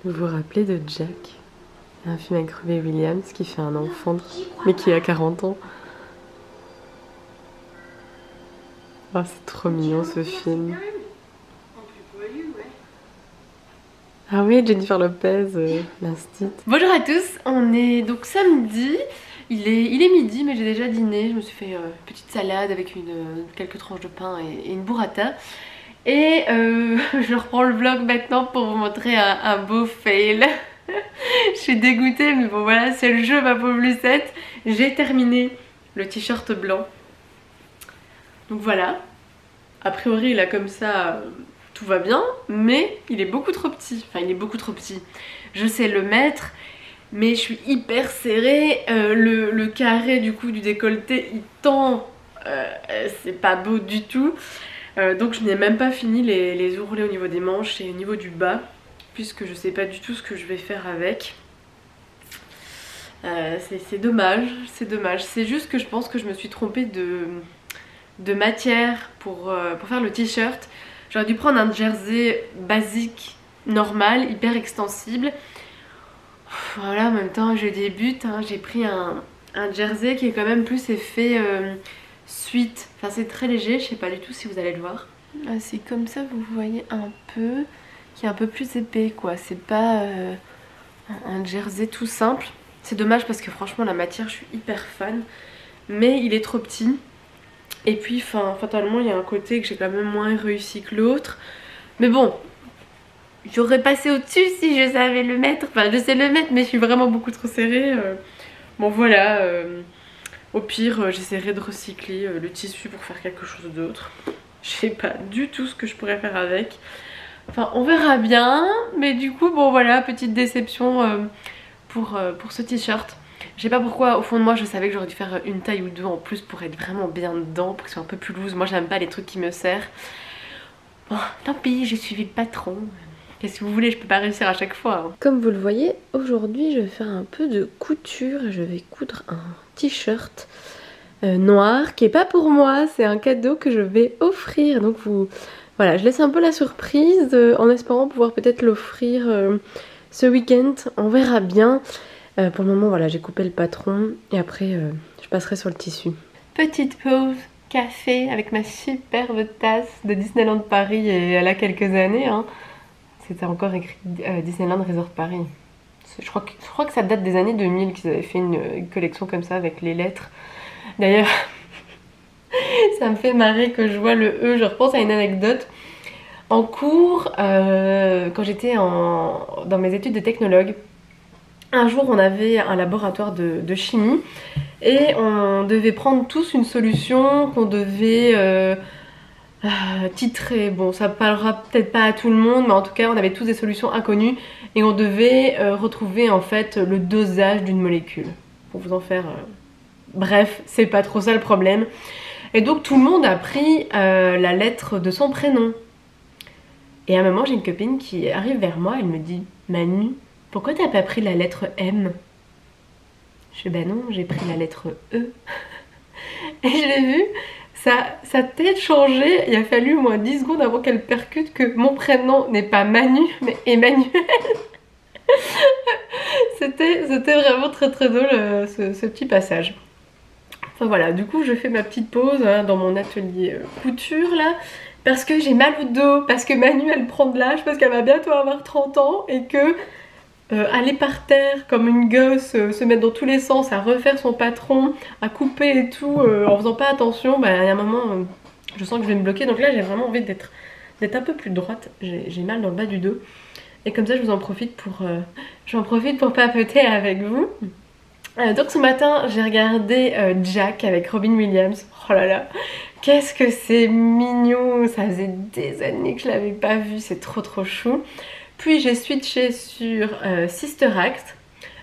Vous vous rappelez de Jack? Un film avec Robbie Williams qui fait un enfant, mais qui a 40 ans. Oh, c'est trop mignon ce film. Ah oui, Jennifer Lopez, l'instit. Bonjour à tous, on est donc samedi. Il est midi, mais j'ai déjà dîné. Je me suis fait une petite salade avec quelques tranches de pain et une burrata. Et je reprends le vlog maintenant pour vous montrer un beau fail. Je suis dégoûtée, mais bon voilà, c'est le jeu ma pauvre Lucette. J'ai terminé le t-shirt blanc. Donc voilà. A priori, il a comme ça, tout va bien, mais il est beaucoup trop petit. Enfin, il est beaucoup trop petit. Je sais le mettre, mais je suis hyper serrée. Le carré du coup du décolleté, il tend. C'est pas beau du tout. Donc je n'ai même pas fini les ourlets au niveau des manches et au niveau du bas, puisque je sais pas du tout ce que je vais faire avec. C'est dommage, c'est dommage. C'est juste que je pense que je me suis trompée de matière pour faire le t-shirt. J'aurais dû prendre un jersey basique, normal, hyper extensible. Voilà, en même temps je débute, hein, j'ai pris un jersey qui est quand même plus effet suite. Enfin c'est très léger, je sais pas du tout si vous allez le voir. C'est comme ça, vous voyez un peu, qui est un peu plus épais quoi. C'est pas un jersey tout simple. C'est dommage parce que franchement la matière je suis hyper fan. Mais il est trop petit. Et puis fatalement il y a un côté que j'ai quand même moins réussi que l'autre. Mais bon, j'aurais passé au-dessus si je savais le mettre. Enfin je sais le mettre mais je suis vraiment beaucoup trop serrée. Bon voilà, au pire j'essaierai de recycler le tissu pour faire quelque chose d'autre. Je sais pas du tout ce que je pourrais faire avec. Enfin on verra bien. Mais du coup bon voilà, petite déception pour ce t-shirt. Je sais pas pourquoi, au fond de moi je savais que j'aurais dû faire une taille ou deux en plus pour être vraiment bien dedans, pour que ce soit un peu plus loose. Moi j'aime pas les trucs qui me serrent. Bon, tant pis, j'ai suivi le patron. Qu'est-ce que vous voulez, je peux pas réussir à chaque fois. Hein. Comme vous le voyez, aujourd'hui je vais faire un peu de couture et je vais coudre un t-shirt noir qui est pas pour moi, c'est un cadeau que je vais offrir. Donc voilà, je laisse un peu la surprise en espérant pouvoir peut-être l'offrir ce week-end, on verra bien. Pour le moment voilà, j'ai coupé le patron et après je passerai sur le tissu. Petite pause café avec ma superbe tasse de Disneyland Paris et elle a quelques années. Hein. C'était encore écrit Disneyland Resort Paris. Je crois que ça date des années 2000 qu'ils avaient fait une collection comme ça avec les lettres. D'ailleurs, ça me fait marrer que je vois le E, je repense à une anecdote. En cours, quand j'étais dans mes études de technologue, un jour on avait un laboratoire de chimie et on devait prendre tous une solution qu'on devait titrer. Bon, ça parlera peut-être pas à tout le monde, mais en tout cas on avait tous des solutions inconnues et on devait retrouver en fait le dosage d'une molécule. Pour vous en faire... Bref, c'est pas trop ça le problème. Et donc tout le monde a pris la lettre de son prénom. Et à un moment j'ai une copine qui arrive vers moi, elle me dit « Manu, pourquoi t'as pas pris la lettre M ?» Je fais « Bah non, j'ai pris la lettre E. » Et je l'ai vu, sa tête changeait, il a fallu au moins 10 secondes avant qu'elle percute que mon prénom n'est pas Manu, mais Emmanuel. C'était vraiment très très drôle ce petit passage. Enfin voilà, du coup je fais ma petite pause hein, dans mon atelier couture là. Parce que j'ai mal au dos, parce que Manu elle prend de l'âge, parce qu'elle va bientôt avoir 30 ans et que aller par terre comme une gosse, se mettre dans tous les sens, à refaire son patron, à couper et tout, en faisant pas attention, bah il y a un moment je sens que je vais me bloquer. Donc là j'ai vraiment envie d'être un peu plus droite, j'ai mal dans le bas du dos. Et comme ça je vous en profite pour papoter avec vous. Donc ce matin j'ai regardé Jack avec Robin Williams. Oh là là, qu'est-ce que c'est mignon. Ça faisait des années que je l'avais pas vu, c'est trop trop chou. Puis j'ai switché sur Sister Act.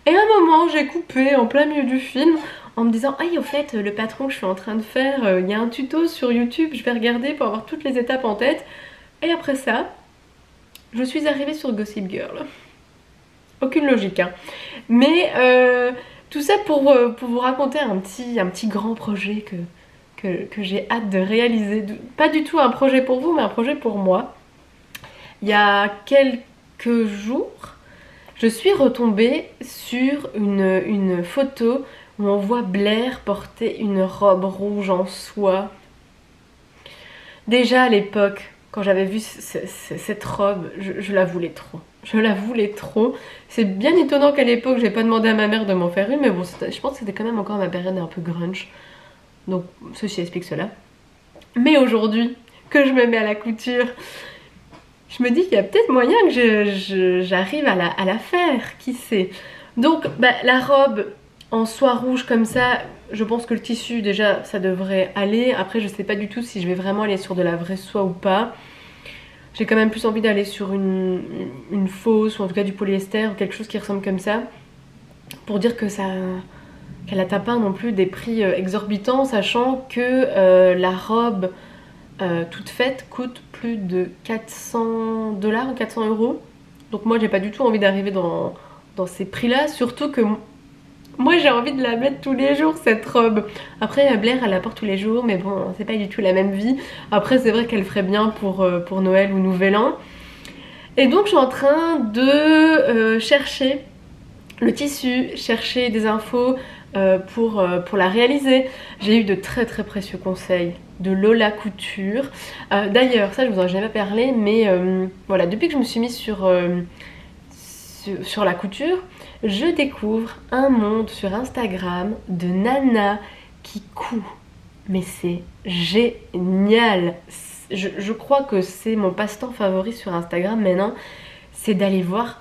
Et à un moment j'ai coupé en plein milieu du film en me disant « Ah au fait le patron que je suis en train de faire, il y a un tuto sur YouTube, je vais regarder pour avoir toutes les étapes en tête. » Et après ça, je suis arrivée sur Gossip Girl. Aucune logique hein. Mais tout ça pour vous raconter un petit grand projet que j'ai hâte de réaliser. Pas du tout un projet pour vous mais un projet pour moi. Il y a quelques jours, Je suis retombée sur une photo où on voit Blair porter une robe rouge en soie. Déjà à l'époque, quand j'avais vu cette robe, je la voulais trop. Je la voulais trop. C'est bien étonnant qu'à l'époque, j'ai pas demandé à ma mère de m'en faire une, mais bon, je pense que c'était quand même encore ma période un peu grunge. Donc, ceci explique cela. Mais aujourd'hui, que je me mets à la couture, je me dis qu'il y a peut-être moyen que j'arrive à la faire, qui sait. Donc, bah, la robe en soie rouge comme ça, je pense que le tissu déjà ça devrait aller. Après je sais pas du tout si je vais vraiment aller sur de la vraie soie ou pas. J'ai quand même plus envie d'aller sur une fausse ou en tout cas du polyester ou quelque chose qui ressemble comme ça. Pour dire que ça qu'elle atteint pas non plus des prix exorbitants, sachant que la robe toute faite coûte plus de 400 $ ou 400 €. Donc moi j'ai pas du tout envie d'arriver dans ces prix là, surtout que moi j'ai envie de la mettre tous les jours cette robe. Après Blair elle la porte tous les jours mais bon c'est pas du tout la même vie. Après c'est vrai qu'elle ferait bien pour Noël ou Nouvel An. Et donc je suis en train de chercher le tissu, chercher des infos pour la réaliser. J'ai eu de très précieux conseils de Lola Couture. D'ailleurs ça je vous en ai jamais parlé mais voilà, depuis que je me suis mise sur la couture, je découvre un monde sur Instagram de nanas qui coud. Mais c'est génial. Je crois que c'est mon passe-temps favori sur Instagram maintenant. C'est d'aller voir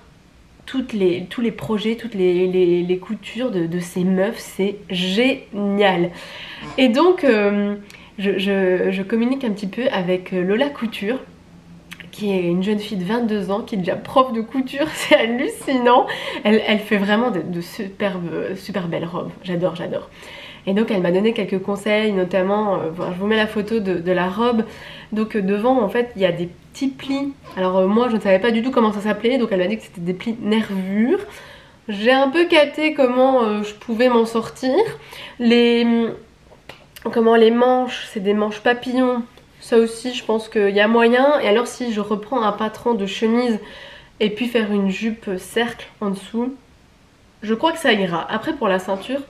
tous les projets, toutes les coutures de ces meufs. C'est génial. Et donc, je communique un petit peu avec Lola Couture, qui est une jeune fille de 22 ans, qui est déjà prof de couture, c'est hallucinant. Elle fait vraiment de super belles robes, j'adore. Et donc elle m'a donné quelques conseils, notamment, je vous mets la photo de la robe. Donc devant en fait il y a des petits plis. Alors moi je ne savais pas du tout comment ça s'appelait, donc elle m'a dit que c'était des plis nervures. J'ai un peu capté comment je pouvais m'en sortir. Les manches, c'est des manches papillons. Ça aussi je pense qu'il y a moyen. Et alors si je reprends un patron de chemise et puis faire une jupe cercle en dessous, je crois que ça ira. Après pour la ceinture,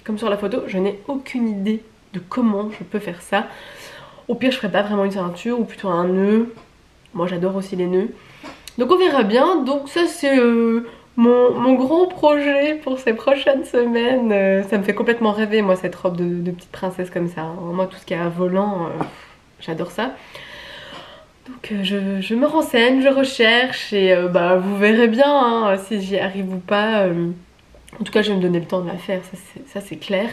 comme sur la photo, je n'ai aucune idée de comment je peux faire ça. Au pire je ferai pas vraiment une ceinture ou plutôt un nœud. Moi j'adore aussi les nœuds. Donc on verra bien. Donc ça c'est mon gros projet pour ces prochaines semaines. Ça me fait complètement rêver moi cette robe de petite princesse comme ça. Moi tout ce qui est à volant... j'adore ça. Donc je me renseigne, je recherche et vous verrez bien hein, si j'y arrive ou pas. En tout cas je vais me donner le temps de la faire, ça c'est clair.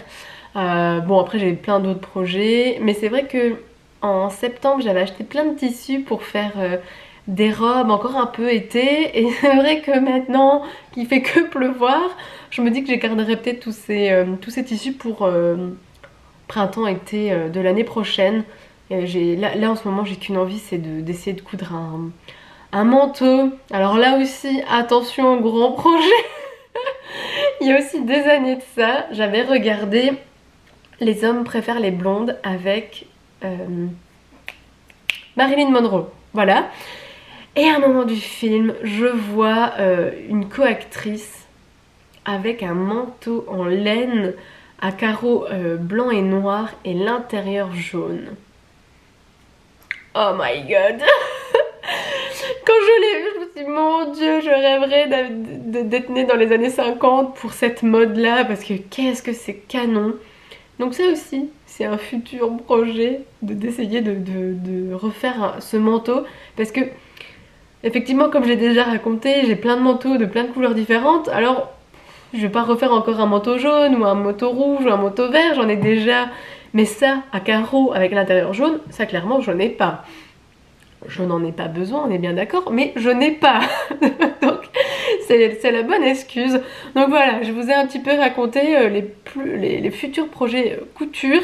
Bon après j'ai plein d'autres projets. Mais c'est vrai que en septembre j'avais acheté plein de tissus pour faire des robes encore un peu été. Et c'est vrai que maintenant qu'il fait que pleuvoir, je me dis que j'ai garderai peut-être tous ces tissus pour printemps-été de l'année prochaine. Là en ce moment j'ai qu'une envie, c'est d'essayer de coudre un manteau. Alors là aussi attention, grand projet. Il y a aussi des années de ça, j'avais regardé Les hommes préfèrent les blondes avec Marilyn Monroe, voilà. Et à un moment du film je vois une coactrice avec un manteau en laine à carreaux blanc et noir et l'intérieur jaune. Oh my god. Quand je l'ai vu, je me suis dit mon dieu, je rêverais d'être née dans les années 50 pour cette mode là, parce que qu'est-ce que c'est canon. Donc ça aussi, c'est un futur projet d'essayer de refaire ce manteau, parce que effectivement comme je l'ai déjà raconté, j'ai plein de manteaux de plein de couleurs différentes. Alors je vais pas refaire encore un manteau jaune ou un manteau rouge ou un manteau vert, j'en ai déjà. Mais ça, à carreaux avec l'intérieur jaune, ça clairement je n'ai pas. Je n'en ai pas besoin, on est bien d'accord, mais je n'ai pas. Donc c'est la bonne excuse. Donc voilà, je vous ai un petit peu raconté les futurs projets couture.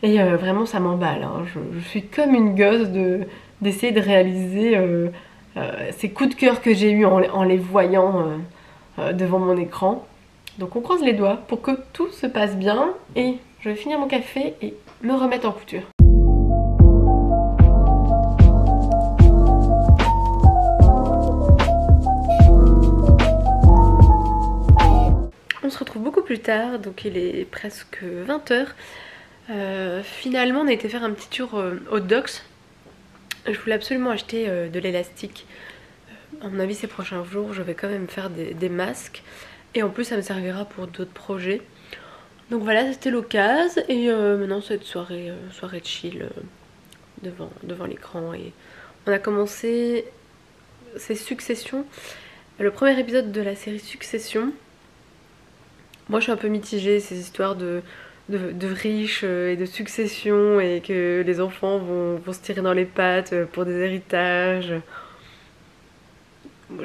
Et vraiment ça m'emballe, hein. Je suis comme une gosse d'essayer de réaliser ces coups de cœur que j'ai eu en les voyant devant mon écran. Donc on croise les doigts pour que tout se passe bien. Et je vais finir mon café et me remettre en couture. se retrouve beaucoup plus tard, donc il est presque 20h. Finalement on a été faire un petit tour au Docks. Je voulais absolument acheter de l'élastique. À mon avis ces prochains jours je vais quand même faire des masques. Et en plus ça me servira pour d'autres projets. Donc voilà, c'était l'occasion. Et maintenant cette soirée de chill devant l'écran. Et on a commencé ces Succession. Le premier épisode de la série Succession. Moi je suis un peu mitigée, ces histoires de riches et de succession et que les enfants vont se tirer dans les pattes pour des héritages.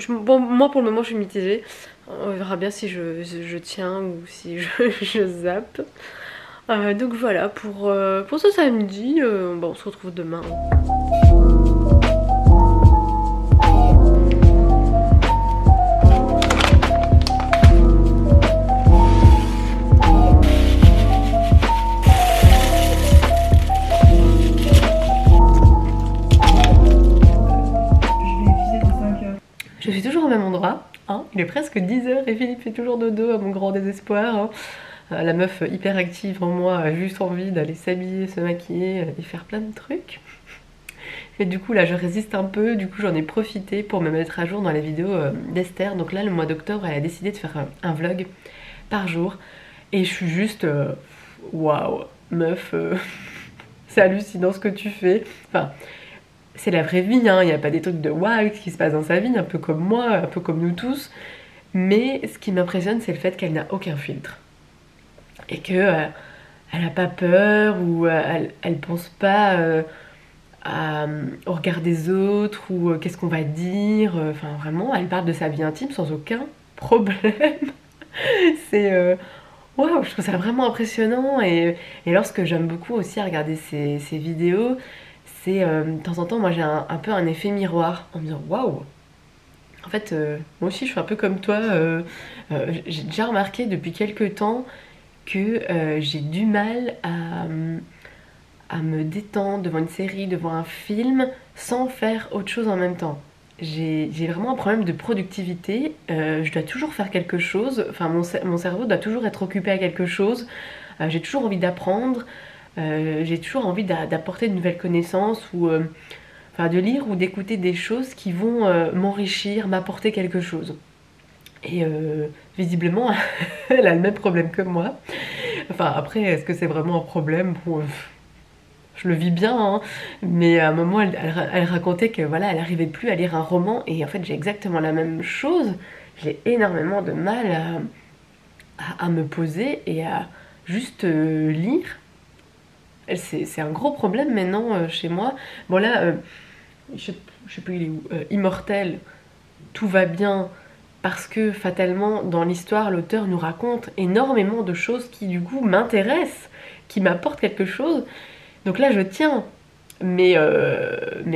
Bon, moi pour le moment je suis mitigée. On verra bien si je tiens ou si je zappe. Donc voilà pour ce samedi. Bon, on se retrouve demain. Je suis toujours au même endroit, hein. Il est presque 10h et Philippe fait toujours dodo à mon grand désespoir. Hein. La meuf hyper active en moi a juste envie d'aller s'habiller, se maquiller et faire plein de trucs. Et du coup là je résiste un peu, du coup j'en ai profité pour me mettre à jour dans les vidéos d'Esther. Donc là le mois d'octobre elle a décidé de faire un vlog par jour. Et je suis juste waouh meuf, c'est hallucinant ce que tu fais. Enfin, c'est la vraie vie, hein. Il n'y a pas des trucs de waouh qui se passent dans sa vie, un peu comme moi, un peu comme nous tous. Mais ce qui m'impressionne, c'est le fait qu'elle n'a aucun filtre. Et que elle n'a pas peur ou elle pense pas au regard des autres ou qu'est-ce qu'on va dire. Enfin vraiment, elle parle de sa vie intime sans aucun problème. C'est waouh, je trouve ça vraiment impressionnant. Et lorsque j'aime beaucoup aussi regarder ces vidéos, c'est de temps en temps moi j'ai un peu un effet miroir en me disant waouh, en fait moi aussi je suis un peu comme toi. J'ai déjà remarqué depuis quelques temps que j'ai du mal à me détendre devant une série, devant un film sans faire autre chose en même temps. J'ai vraiment un problème de productivité. Je dois toujours faire quelque chose, enfin mon cerveau doit toujours être occupé à quelque chose. J'ai toujours envie d'apprendre. J'ai toujours envie d'apporter de nouvelles connaissances ou enfin de lire ou d'écouter des choses qui vont m'enrichir, m'apporter quelque chose. Et visiblement, elle a le même problème que moi. Enfin après, est-ce que c'est vraiment un problème? Bon, je le vis bien, hein. Mais à un moment, elle racontait que voilà, elle n'arrivait plus à lire un roman. Et en fait, j'ai exactement la même chose. J'ai énormément de mal à me poser et à juste lire. C'est un gros problème maintenant chez moi. Bon là, je sais plus il est où, Immortel, tout va bien parce que fatalement dans l'histoire l'auteur nous raconte énormément de choses qui du coup m'intéressent, qui m'apportent quelque chose. Donc là je tiens, mais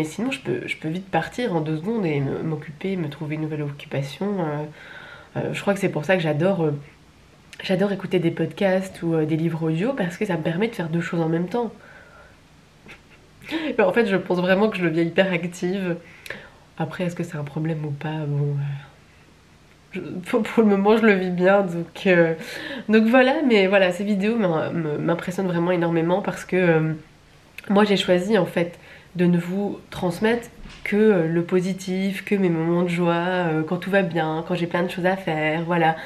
sinon je peux vite partir en 2 secondes et m'occuper, me trouver une nouvelle occupation. Je crois que c'est pour ça que j'adore écouter des podcasts ou des livres audio parce que ça me permet de faire 2 choses en même temps. Mais en fait, je pense vraiment que je deviens hyper active. Après, est-ce que c'est un problème ou pas? Bon, pour le moment, je le vis bien. Donc voilà, mais voilà, ces vidéos m'impressionnent vraiment énormément parce que moi, j'ai choisi en fait de ne vous transmettre que le positif, que mes moments de joie, quand tout va bien, quand j'ai plein de choses à faire, voilà.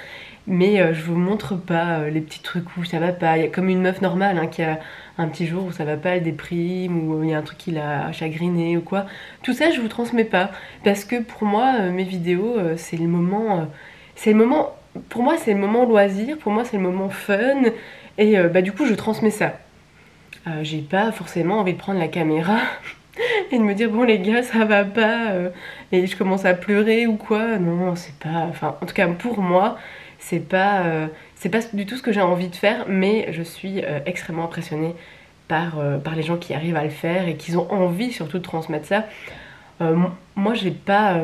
Mais je vous montre pas les petits trucs où ça va pas. Il y a comme une meuf normale hein, qui a un petit jour où ça va pas, elle déprime, ou il y a un truc qui l'a chagriné ou quoi. Tout ça je vous transmets pas. Parce que pour moi, mes vidéos, c'est le moment. Pour moi c'est le moment loisir, pour moi c'est le moment fun. Et du coup je transmets ça. J'ai pas forcément envie de prendre la caméra et de me dire bon les gars ça va pas et je commence à pleurer ou quoi. Non, c'est pas. Enfin en tout cas pour moi. C'est pas du tout ce que j'ai envie de faire, mais je suis extrêmement impressionnée par les gens qui arrivent à le faire et qui ont envie surtout de transmettre ça. Moi j'ai pas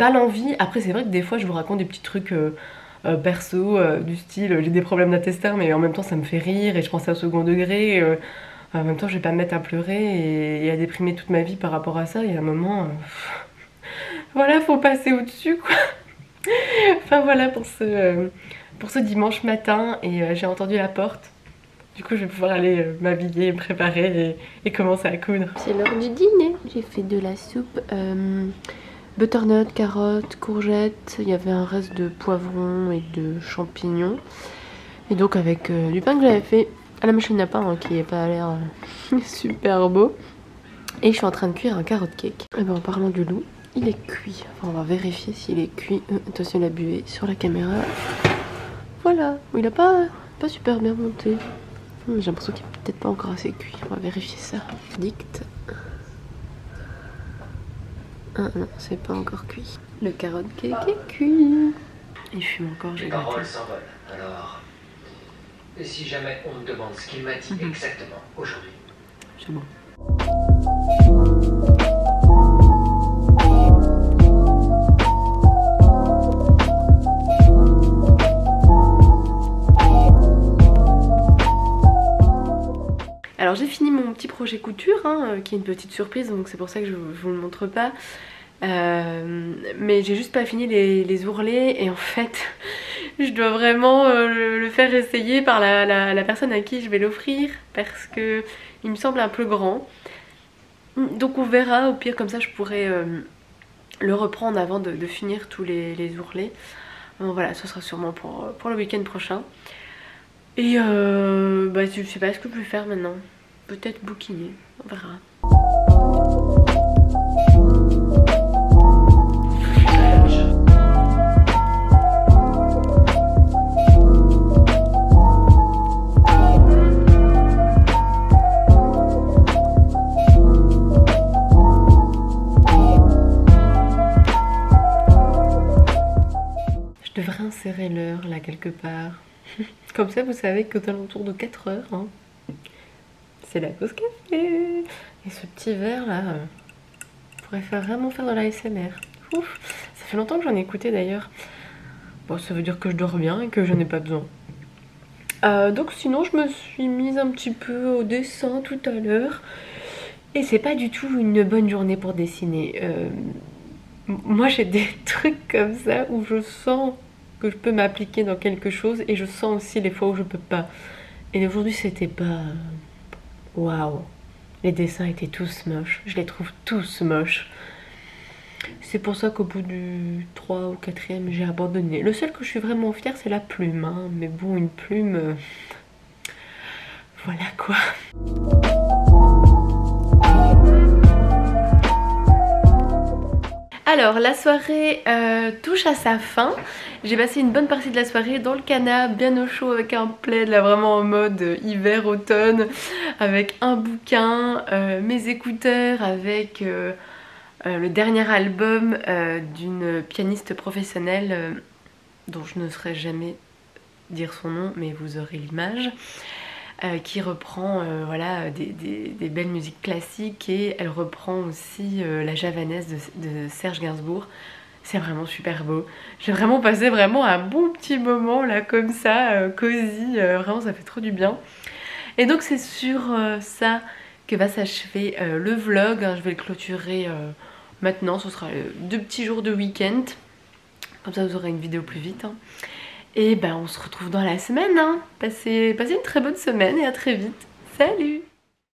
l'envie. Après c'est vrai que des fois je vous raconte des petits trucs perso du style j'ai des problèmes d'intestin mais en même temps ça me fait rire et je pense à au second degré. En même temps je vais pas me mettre à pleurer et à déprimer toute ma vie par rapport à ça. Il y a un moment voilà, faut passer au-dessus quoi. Enfin voilà pour pour ce dimanche matin et j'ai entendu la porte. Du coup je vais pouvoir aller m'habiller, me préparer et commencer à coudre. C'est l'heure du dîner. J'ai fait de la soupe butternut, carottes, courgettes. Il y avait un reste de poivrons et de champignons. Et donc avec du pain que j'avais fait à la machine à pain hein, qui n'a pas l'air super beau. Et je suis en train de cuire un carrot cake. Et ben en parlant du loup, il est cuit. Enfin on va vérifier s'il est cuit. Attention la buée sur la caméra. Voilà, il a pas super bien monté. J'ai l'impression qu'il est peut-être pas encore assez cuit. On va vérifier ça. Dicte. Ah non, c'est pas encore cuit. Le carrot cake est cuit. Il fume encore, j'ai Les gratté. paroles s'envolent. Alors, si jamais on me demande ce qu'il m'a dit exactement aujourd'hui. C'est bon. Alors j'ai fini mon petit projet couture, hein, qui est une petite surprise, donc c'est pour ça que je vous le montre pas. Mais j'ai juste pas fini les ourlets et en fait je dois vraiment le faire essayer par la personne à qui je vais l'offrir parce que il me semble un peu grand. Donc on verra, au pire comme ça je pourrais le reprendre avant de finir tous les ourlets. Donc voilà, ce sera sûrement pour le week-end prochain. Et bah je sais pas ce que je peux faire maintenant. Peut-être bouquiner, on verra. Je devrais insérer l'heure là quelque part. Comme ça vous savez qu'aux alentours de 4 heures, hein, c'est la pause café. Et ce petit verre là pourrait vraiment faire de la ASMR. Ouf, ça fait longtemps que j'en ai écouté d'ailleurs. Bon, ça veut dire que je dors bien et que j'en ai pas besoin. Donc sinon je me suis mise un petit peu au dessin tout à l'heure. Et c'est pas du tout une bonne journée pour dessiner. Moi j'ai des trucs comme ça où je sens que je peux m'appliquer dans quelque chose et je sens aussi les fois où je peux pas. Et aujourd'hui c'était pas... Waouh, les dessins étaient tous moches, je les trouve tous moches. C'est pour ça qu'au bout du 3 ou 4e j'ai abandonné. Le seul que je suis vraiment fière c'est la plume, hein. Mais bon, une plume... Voilà quoi. Alors la soirée touche à sa fin. J'ai passé une bonne partie de la soirée dans le canapé, bien au chaud avec un plaid là vraiment en mode hiver-automne, avec un bouquin, mes écouteurs, avec le dernier album d'une pianiste professionnelle dont je ne saurais jamais dire son nom mais vous aurez l'image. Qui reprend voilà, des belles musiques classiques et elle reprend aussi la javanaise de Serge Gainsbourg. C'est vraiment super beau. J'ai vraiment passé vraiment un bon petit moment là comme ça, cosy, vraiment ça fait trop du bien. Et donc c'est sur ça que va s'achever le vlog, hein. Je vais le clôturer maintenant, ce sera 2 petits jours de week-end. Comme ça vous aurez une vidéo plus vite, hein. Et ben on se retrouve dans la semaine, hein. Passez une très bonne semaine et à très vite. Salut!